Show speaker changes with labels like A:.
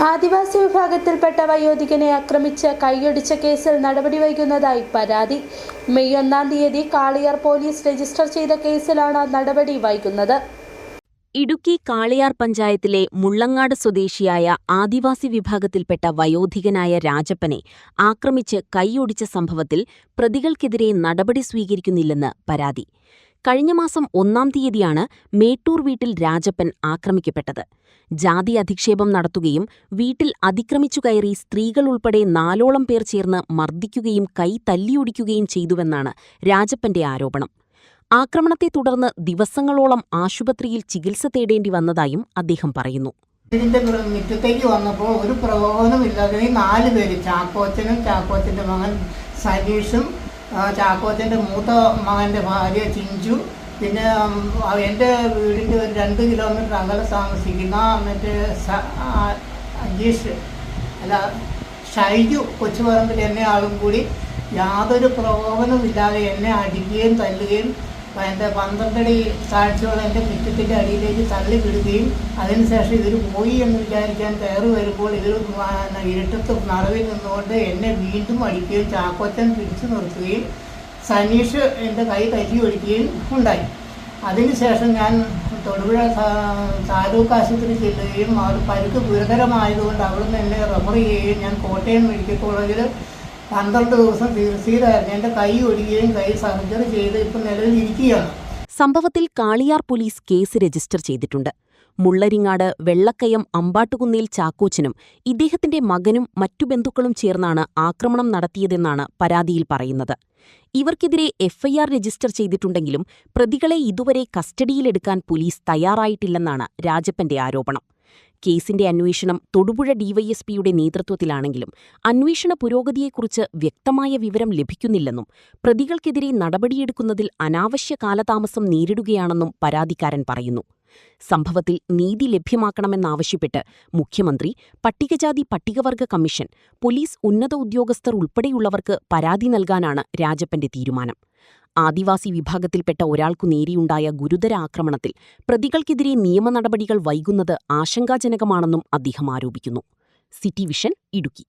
A: ആദിവാസി വിഭാഗത്തിൽപ്പെട്ട വയോധികനെ ആക്രമിച്ച് കൈയൊടിച്ച കേസിൽ നടപടി വൈകുന്നതായി പരാതി. മെയ് 1 തീയതി കാളിയാർ പോലീസ് രജിസ്റ്റർ ചെയ്ത കേസിലാണ് നടപടി വൈകുന്നത്.
B: ഇടുക്കി കാളിയാർ പഞ്ചായത്തിലെ മുള്ളങ്ങാട് സ്വദേശിയായ ആദിവാസി വിഭാഗത്തിൽപ്പെട്ട വയോധികനായ രാജപ്പനെ ആക്രമിച്ച് കൈയൊടിച്ച സംഭവത്തിൽ പ്രതികൾക്കെതിരെ നടപടി സ്വീകരിക്കുന്നില്ലെന്ന് പരാതി. കഴിഞ്ഞ മാസം 1 തീയതിയാണ് മേട്ടൂർ വീട്ടിൽ രാജപ്പൻ ആക്രമിക്കപ്പെട്ടത്. ജാതി അധിക്ഷേപം നടത്തുകയും വീട്ടിൽ അതിക്രമിച്ചു കയറി സ്ത്രീകൾ ഉൾപ്പെടെ 4ഓളം പേർ ചേർന്ന് മർദ്ദിക്കുകയും കൈ തല്ലിയൊടിക്കുകയും ചെയ്തുവെന്നാണ് രാജപ്പന്റെ ആരോപണം. ആക്രമണത്തെ തുടർന്ന് ദിവസങ്ങളോളം ആശുപത്രിയിൽ ചികിത്സ തേടേണ്ടി വന്നതായും അദ്ദേഹം പറയുന്നു.
C: ഇതിന്റെ മുറ്റത്തേക്ക് വന്നപ്പോൾ ഒരു പ്രകോപനമില്ലാതെ 4 പേര്, ചാക്കോച്ചനും ചാക്കോച്ചന്റെ മകൻ സനീഷും ചാക്കോച്ചന്റെ മൂത്ത മകന്റെ ഭാര്യ ചിഞ്ചു, പിന്നെ എൻ്റെ വീടിൻ്റെ ഒരു 2 കിലോമീറ്റർ അകലെ താമസിക്കുന്ന മറ്റേ അജീഷ് ഷൈജു കൊച്ചുപറമ്പിൽ എന്നെ ആളും കൂടി യാതൊരു പ്രകോപനമില്ലാതെ എന്നെ അടിക്കുകയും തല്ലുകയും എൻ്റെ 12 അടി താഴ്ചയുള്ള എൻ്റെ മുറ്റത്തിൻ്റെ അടിയിലേക്ക് തള്ളി വിടുകയും അതിനുശേഷം ഇവർ പോയി എന്ന് വിചാരിക്കാൻ കയറി വരുമ്പോൾ ഇവർ ഇരുട്ടത്ത് നിറവിൽ നിന്നുകൊണ്ട് എന്നെ വീണ്ടും അടിക്കുകയും ചാക്കോച്ചൻ പിടിച്ചു നിർത്തുകയും സനീഷ് എൻ്റെ കൈ തല്ലി ഒടിക്കുകയും ഉണ്ടായി. അതിനുശേഷം ഞാൻ തൊടുപുഴ താലൂക്ക് ആശുപത്രി ചെല്ലുകയും അവർ പരുക്ക് ഗുരുതരമായതുകൊണ്ട് അവിടുന്ന് എന്നെ റെഫർ ചെയ്യുകയും ഞാൻ കോട്ടയം മെഡിക്കൽ കോളേജിൽ 12 ദിവസം ചികിത്സയിലായിരുന്നു. എൻ്റെ കൈ ഒടിയുകയും കൈ സർജറി ചെയ്ത് ഇപ്പം നിലവിലിരിക്കുകയാണ്.
B: സംഭവത്തിൽ കാളിയാർ പോലീസ് കേസ് രജിസ്റ്റർ ചെയ്തിട്ടുണ്ട്. മുള്ളരിങ്ങാട് വെള്ളക്കയം അമ്പാട്ടുകുന്നേൽ ചാക്കോച്ചനും ഇദ്ദേഹത്തിന്റെ മകനും മറ്റു ബന്ധുക്കളും ചേർന്നാണ് ആക്രമണം നടത്തിയതെന്നാണ് പരാതിയിൽ പറയുന്നത്. ഇവർക്കെതിരെ എഫ്ഐആർ രജിസ്റ്റർ ചെയ്തിട്ടുണ്ടെങ്കിലും പ്രതികളെ ഇതുവരെ കസ്റ്റഡിയിലെടുക്കാൻ പോലീസ് തയ്യാറായിട്ടില്ലെന്നാണ് രാജപ്പന്റെ ആരോപണം. കേസിന്റെ അന്വേഷണം തൊടുപുഴ ഡിവൈഎസ്പിയുടെ നേതൃത്വത്തിലാണെങ്കിലും അന്വേഷണ പുരോഗതിയെക്കുറിച്ച് വ്യക്തമായ വിവരം ലഭിക്കുന്നില്ലെന്നും പ്രതികൾക്കെതിരെ നടപടിയെടുക്കുന്നതിൽ അനാവശ്യ കാലതാമസം നേരിടുകയാണെന്നും പരാതിക്കാരൻ പറയുന്നു. സംഭവത്തിൽ നീതി ലഭ്യമാക്കണമെന്നാവശ്യപ്പെട്ട് മുഖ്യമന്ത്രി, പട്ടികജാതി പട്ടികവർഗ കമ്മീഷൻ, പോലീസ് ഉന്നത ഉദ്യോഗസ്ഥർ ഉൾപ്പെടെയുള്ളവർക്ക് പരാതി നൽകാനാണ് രാജപ്പന്റെ തീരുമാനം. ആദിവാസി വിഭാഗത്തിൽപ്പെട്ട ഒരാൾക്കു നേരെയുണ്ടായ ഗുരുതര ആക്രമണത്തിൽ പ്രതികൾക്കെതിരെ നിയമ നടപടികൾ വൈകുന്നത് ആശങ്കാജനകമാണെന്നും അദ്ദേഹം ആരോപിക്കുന്നു. City vision, Idukki.